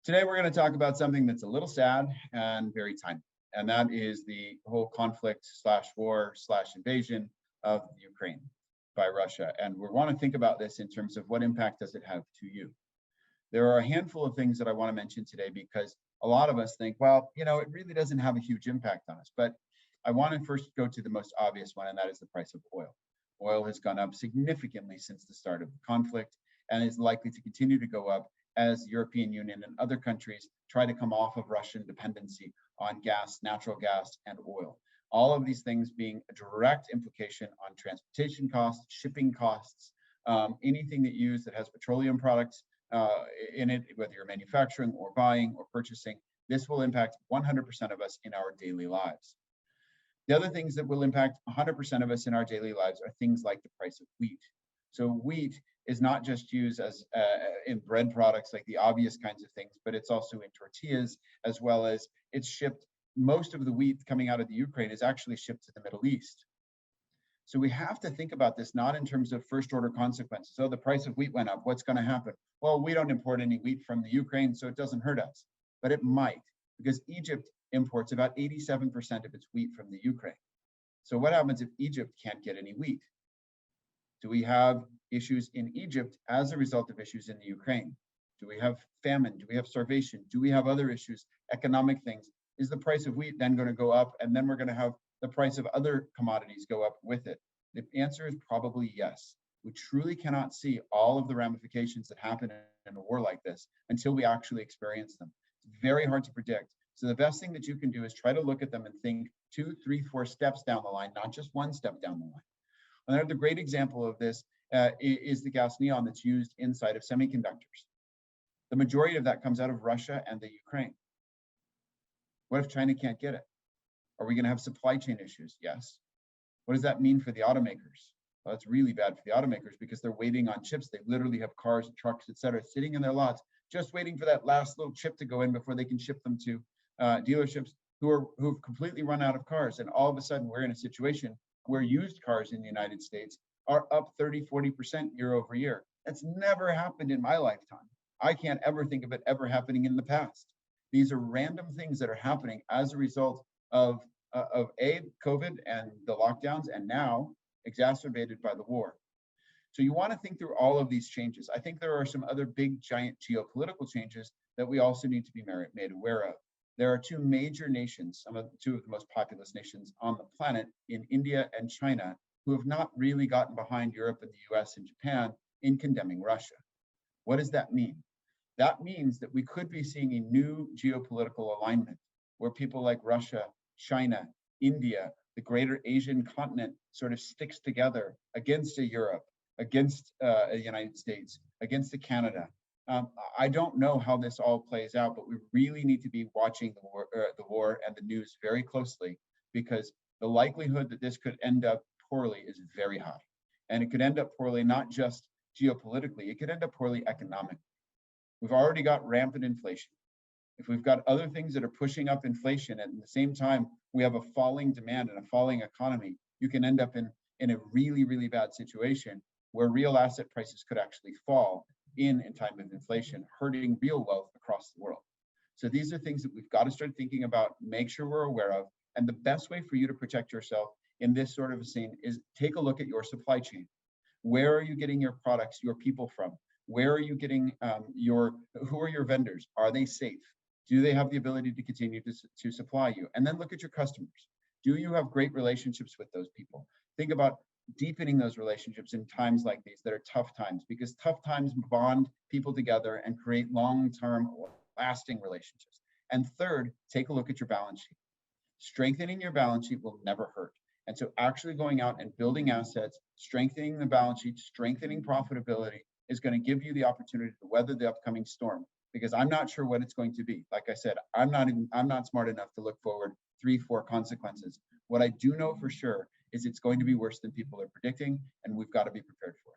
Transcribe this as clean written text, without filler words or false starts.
Today, we're going to talk about something that's a little sad and very timely, and that is the whole conflict slash war slash invasion of Ukraine by Russia. And we want to think about this in terms of what impact does it have to you. There are a handful of things that I want to mention today because a lot of us think, well, it really doesn't have a huge impact on us. But I want to first go to the most obvious one, and that is the price of oil. Oil has gone up significantly since the start of the conflict and is likely to continue to go up as the European Union and other countries try to come off of Russian dependency on gas, natural gas, and oil. All of these things being a direct implication on transportation costs, shipping costs, anything that you use that has petroleum products in it, whether you're manufacturing or buying or purchasing, this will impact 100% of us in our daily lives. The other things that will impact 100% of us in our daily lives are things like the price of wheat. So wheat is not just used as in bread products, like the obvious kinds of things, but it's also in tortillas, as well as it's shipped. Most of the wheat coming out of the Ukraine is actually shipped to the Middle East. So we have to think about this not in terms of first order consequences. So the price of wheat went up, what's going to happen? Well, we don't import any wheat from the Ukraine, so it doesn't hurt us. But it might, because Egypt imports about 87% of its wheat from the Ukraine. So what happens if Egypt can't get any wheat? Do we have issues in Egypt as a result of issues in the Ukraine? Do we have famine? Do we have starvation? Do we have other issues, economic things? Is the price of wheat then going to go up, and then we're going to have the price of other commodities go up with it? The answer is probably yes. We truly cannot see all of the ramifications that happen in a war like this until we actually experience them. It's very hard to predict. So the best thing that you can do is try to look at them and think 2, 3, 4 steps down the line, not just one step down the line. Another great example of this is the gas neon that's used inside of semiconductors. The majority of that comes out of Russia and the Ukraine. What if China can't get it? Are we going to have supply chain issues? Yes. What does that mean for the automakers? Well, it's really bad for the automakers because they're waiting on chips. They literally have cars, trucks, etc., sitting in their lots, just waiting for that last little chip to go in before they can ship them to dealerships who've completely run out of cars. And all of a sudden, we're in a situation where used cars in the United States are up 30, 40% year over year. That's never happened in my lifetime. I can't ever think of it ever happening in the past. These are random things that are happening as a result of COVID and the lockdowns, and now exacerbated by the war. So you want to think through all of these changes. I think there are some other big, giant geopolitical changes that we also need to be made aware of. There are two major nations, two of the most populous nations on the planet, in India and China, who have not really gotten behind Europe and the US and Japan in condemning Russia. What does that mean? That means that we could be seeing a new geopolitical alignment where people like Russia, China, India, the greater Asian continent sort of sticks together against a Europe, against the United States, against a Canada. I don't know how this all plays out, but we really need to be watching the war and the news very closely, because the likelihood that this could end up poorly is very high. And it could end up poorly, not just geopolitically, it could end up poorly economically. We've already got rampant inflation. If we've got other things that are pushing up inflation, and at the same time, we have a falling demand and a falling economy, you can end up in a really, really bad situation where real asset prices could actually fall in time of inflation, hurting real wealth across the world. So these are things that we've got to start thinking about, make sure we're aware of. And the best way for you to protect yourself in this sort of a scene is take a look at your supply chain. Where are you getting your products, your people from? Where are you getting who are your vendors? Are they safe? Do they have the ability to continue to supply you? And then look at your customers. Do you have great relationships with those people? Think about deepening those relationships in times like these that are tough times, because tough times bond people together and create long-term, lasting relationships. And third, take a look at your balance sheet. Strengthening your balance sheet will never hurt. And so actually going out and building assets, strengthening the balance sheet, strengthening profitability is going to give you the opportunity to weather the upcoming storm, because I'm not sure what it's going to be. Like I said, I'm not smart enough to look forward 3, 4 consequences. What I do know for sure is it's going to be worse than people are predicting, and we've got to be prepared for it.